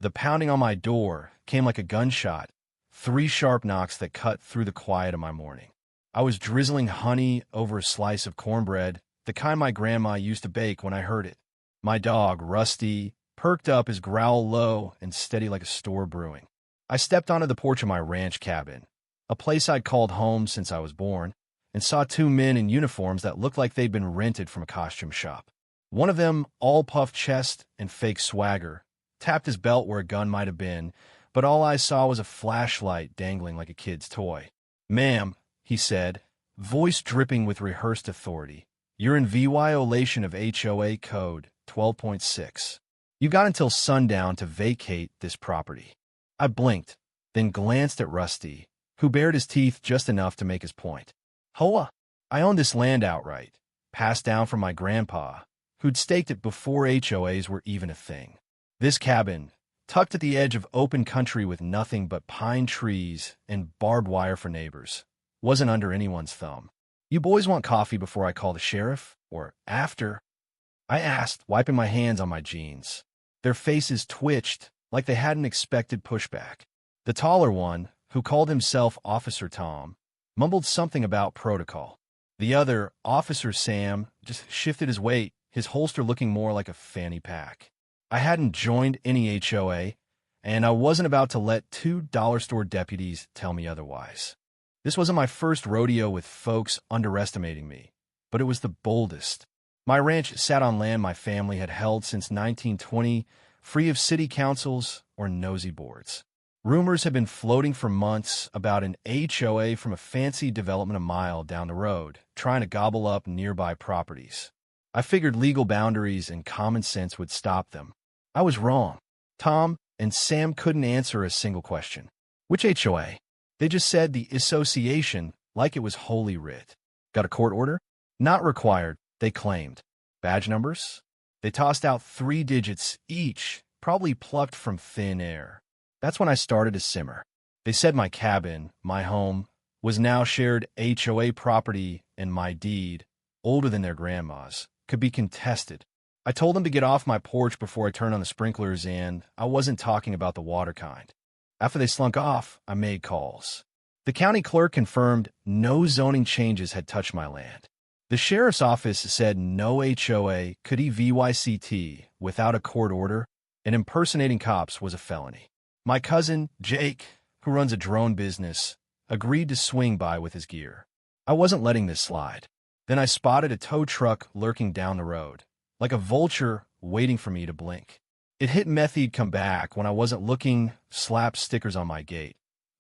The pounding on my door came like a gunshot, 3 sharp knocks that cut through the quiet of my morning. I was drizzling honey over a slice of cornbread, the kind my grandma used to bake, when I heard it. My dog, Rusty, perked up, his growl low and steady like a store brewing. I stepped onto the porch of my ranch cabin, a place I'd called home since I was born, and saw 2 men in uniforms that looked like they'd been rented from a costume shop. One of them, all puffed chest and fake swagger, tapped his belt where a gun might have been, but all I saw was a flashlight dangling like a kid's toy. "Ma'am," he said, voice dripping with rehearsed authority, "you're in violation of HOA Code 12.6. You got until sundown to vacate this property." I blinked, then glanced at Rusty, who bared his teeth just enough to make his point. "HOA, I own this land outright, passed down from my grandpa, who'd staked it before HOAs were even a thing. This cabin, tucked at the edge of open country with nothing but pine trees and barbed wire for neighbors, wasn't under anyone's thumb. You boys want coffee before I call the sheriff, or after?" I asked, wiping my hands on my jeans. Their faces twitched like they hadn't expected pushback. The taller one, who called himself Officer Tom, mumbled something about protocol. The other, Officer Sam, just shifted his weight, his holster looking more like a fanny pack. I hadn't joined any HOA, and I wasn't about to let 2 dollar store deputies tell me otherwise. This wasn't my first rodeo with folks underestimating me, but it was the boldest. My ranch sat on land my family had held since 1920, free of city councils or nosy boards. Rumors had been floating for months about an HOA from a fancy development a mile down the road, trying to gobble up nearby properties. I figured legal boundaries and common sense would stop them. I was wrong. Tom and Sam couldn't answer a single question. "Which HOA?" They just said the association, like it was holy writ. "Got a court order?" "Not required," they claimed. "Badge numbers?" They tossed out 3 digits each, probably plucked from thin air. That's when I started to simmer. They said my cabin, my home, was now shared HOA property, and my deed, older than their grandma's, could be contested. I told them to get off my porch before I turned on the sprinklers, and I wasn't talking about the water kind. After they slunk off, I made calls. The county clerk confirmed no zoning changes had touched my land. The sheriff's office said no HOA could EVYCT without a court order, and impersonating cops was a felony. My cousin, Jake, who runs a drone business, agreed to swing by with his gear. I wasn't letting this slide. Then I spotted a tow truck lurking down the road, like a vulture waiting for me to blink. It hit Methy'd come back when I wasn't looking, slapped stickers on my gate,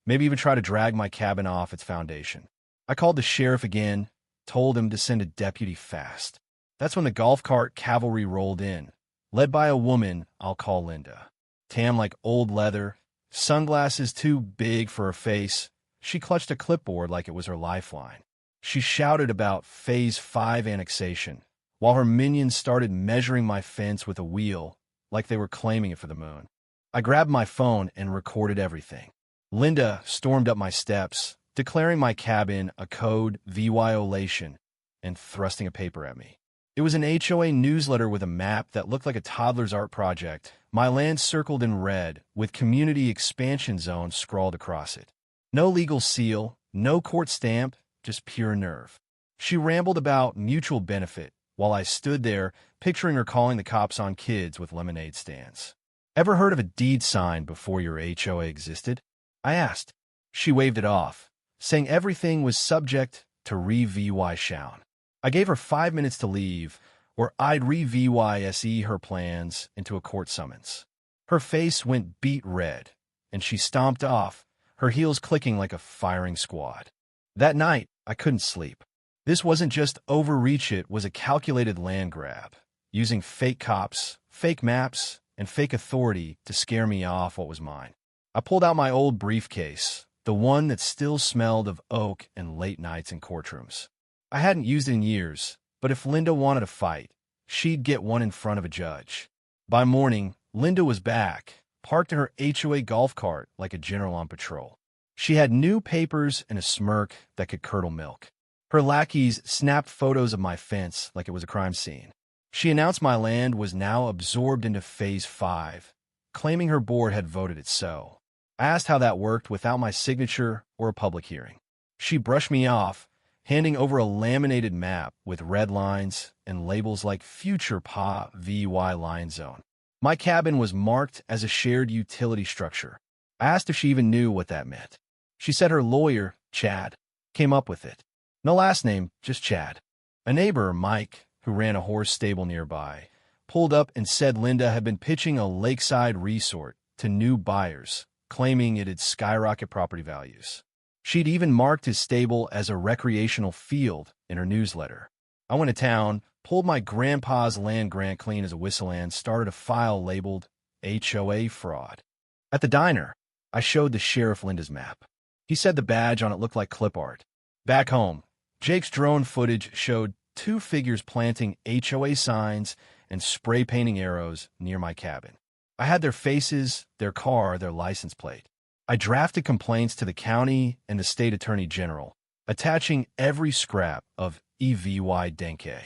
maybe even try to drag my cabin off its foundation. I called the sheriff again, told him to send a deputy fast. That's when the golf cart cavalry rolled in, led by a woman I'll call Linda. Tan like old leather, sunglasses too big for her face, she clutched a clipboard like it was her lifeline. She shouted about Phase 5 annexation, while her minions started measuring my fence with a wheel like they were claiming it for the moon. I grabbed my phone and recorded everything. Linda stormed up my steps, declaring my cabin a code violation and thrusting a paper at me. It was an HOA newsletter with a map that looked like a toddler's art project, my land circled in red with community expansion zone scrawled across it. No legal seal, no court stamp, just pure nerve. She rambled about mutual benefit while I stood there, picturing her calling the cops on kids with lemonade stands. "Ever heard of a deed signed before your HOA existed?" I asked. She waved it off, saying everything was subject to re-VY shown. I gave her 5 minutes to leave, or I'd re-VYSE her plans into a court summons. Her face went beet red, and she stomped off, her heels clicking like a firing squad. That night, I couldn't sleep. This wasn't just overreach, it was a calculated land grab, using fake cops, fake maps, and fake authority to scare me off what was mine. I pulled out my old briefcase, the one that still smelled of oak and late nights in courtrooms. I hadn't used it in years, but if Linda wanted a fight, she'd get one in front of a judge. By morning, Linda was back, parked in her HOA golf cart like a general on patrol. She had new papers and a smirk that could curdle milk. Her lackeys snapped photos of my fence like it was a crime scene. She announced my land was now absorbed into Phase 5, claiming her board had voted it so. I asked how that worked without my signature or a public hearing. She brushed me off, handing over a laminated map with red lines and labels like Future PA VY Line Zone. My cabin was marked as a shared utility structure. I asked if she even knew what that meant. She said her lawyer, Chad, came up with it. No last name, just Chad. A neighbor, Mike, who ran a horse stable nearby, pulled up and said Linda had been pitching a lakeside resort to new buyers, claiming it'd skyrocket property values. She'd even marked his stable as a recreational field in her newsletter. I went to town, pulled my grandpa's land grant clean as a whistle, and started a file labeled HOA fraud. At the diner, I showed the sheriff Linda's map. He said the badge on it looked like clip art. Back home, Jake's drone footage showed two figures planting HOA signs and spray painting arrows near my cabin. I had their faces, their car, their license plate. I drafted complaints to the county and the state attorney general, attaching every scrap of EVY Denke.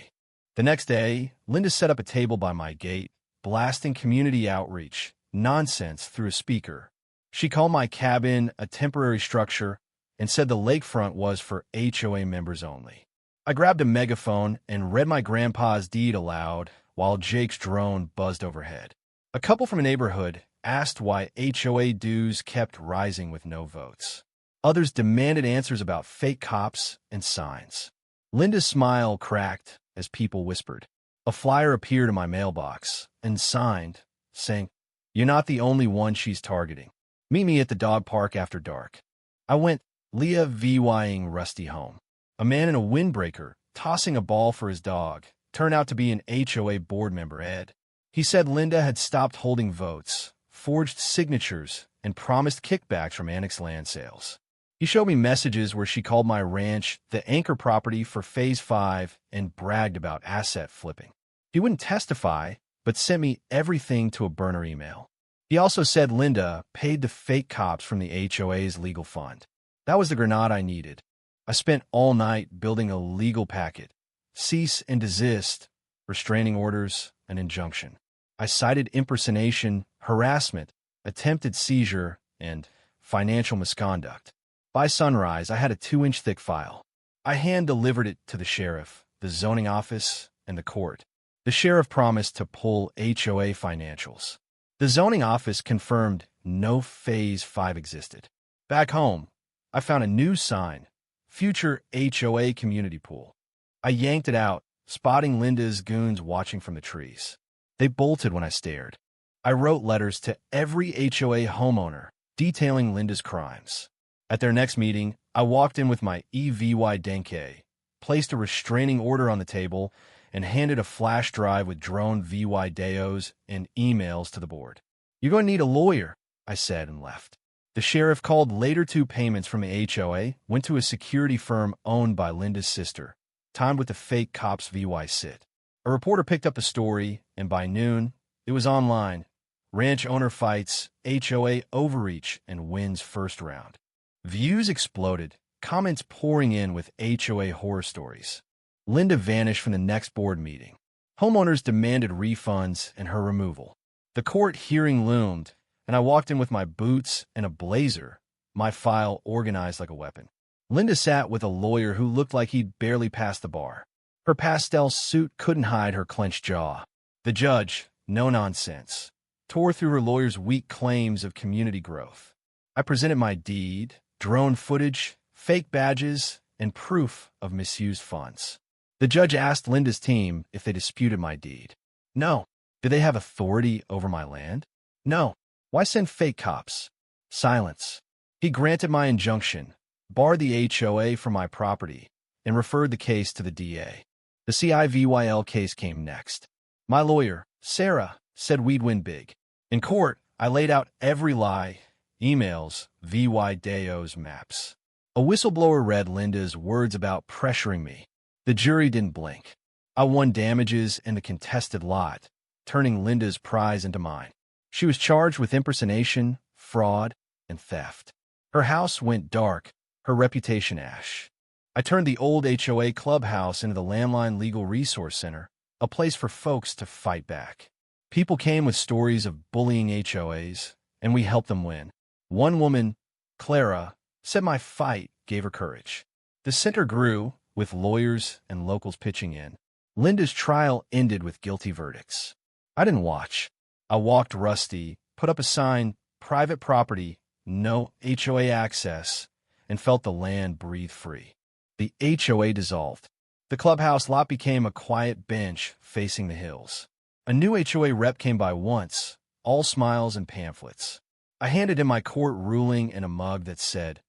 The next day, Linda set up a table by my gate, blasting community outreach nonsense through a speaker. She called my cabin a temporary structure and said the lakefront was for HOA members only. I grabbed a megaphone and read my grandpa's deed aloud while Jake's drone buzzed overhead. A couple from a neighborhood asked why HOA dues kept rising with no votes. Others demanded answers about fake cops and signs. Linda's smile cracked as people whispered. A flyer appeared in my mailbox and signed, saying, "You're not the only one she's targeting. Meet me at the dog park after dark." I went Leah VYing Rusty home. A man in a windbreaker, tossing a ball for his dog, turned out to be an HOA board member, Ed. He said Linda had stopped holding votes, forged signatures, and promised kickbacks from annexed land sales. He showed me messages where she called my ranch the anchor property for Phase 5 and bragged about asset flipping. He wouldn't testify, but sent me everything to a burner email. He also said Linda paid the fake cops from the HOA's legal fund. That was the grenade I needed. I spent all night building a legal packet. Cease and desist, restraining orders, an injunction. I cited impersonation, harassment, attempted seizure, and financial misconduct. By sunrise, I had a 2-inch thick file. I hand-delivered it to the sheriff, the zoning office, and the court. The sheriff promised to pull HOA financials. The zoning office confirmed no Phase 5 existed. Back home, I found a new sign, Future HOA Community Pool. I yanked it out, spotting Linda's goons watching from the trees. They bolted when I stared. I wrote letters to every HOA homeowner detailing Linda's crimes. At their next meeting, I walked in with my EVY Denke, placed a restraining order on the table, and handed a flash drive with drone VY Deos and emails to the board. "You're going to need a lawyer," I said, and left. The sheriff called later. 2 payments from the HOA went to a security firm owned by Linda's sister, timed with the fake cops VY sit. A reporter picked up the story, and by noon, it was online. Ranch owner fights HOA overreach and wins first round. Views exploded, comments pouring in with HOA horror stories. Linda vanished from the next board meeting. Homeowners demanded refunds and her removal. The court hearing loomed, and I walked in with my boots and a blazer, my file organized like a weapon. Linda sat with a lawyer who looked like he'd barely passed the bar. Her pastel suit couldn't hide her clenched jaw. The judge, no nonsense, tore through her lawyer's weak claims of community growth. I presented my deed, drone footage, fake badges, and proof of misused funds. The judge asked Linda's team if they disputed my deed. No. Did they have authority over my land? No. Why send fake cops? Silence. He granted my injunction, barred the HOA from my property, and referred the case to the DA. The CIVYL case came next. My lawyer, Sarah, said we'd win big. In court, I laid out every lie, emails, VY Deos, maps. A whistleblower read Linda's words about pressuring me. The jury didn't blink. I won damages in the contested lot, turning Linda's prize into mine. She was charged with impersonation, fraud, and theft. Her house went dark, her reputation ash. I turned the old HOA clubhouse into the Landline Legal Resource Center, a place for folks to fight back. People came with stories of bullying HOAs, and we helped them win. One woman, Clara, said my fight gave her courage. The center grew, with lawyers and locals pitching in. Linda's trial ended with guilty verdicts. I didn't watch. I walked rusty, put up a sign, private property, no HOA access, and felt the land breathe free. The HOA dissolved. The clubhouse lot became a quiet bench facing the hills. A new HOA rep came by once, all smiles and pamphlets. I handed him my court ruling and a mug that said,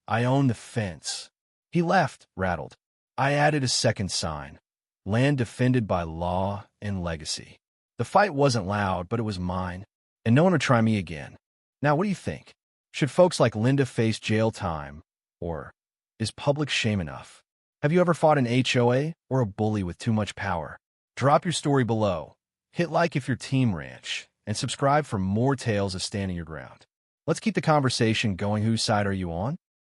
"I own the fence." He left, rattled. I added a second sign, "Land defended by law and legacy." The fight wasn't loud, but it was mine, and no one would try me again. Now, what do you think? Should folks like Linda face jail time, or is public shame enough? Have you ever fought an HOA or a bully with too much power? Drop your story below. Hit like if you're Team Ranch, and subscribe for more tales of standing your ground. Let's keep the conversation going. Whose side are you on?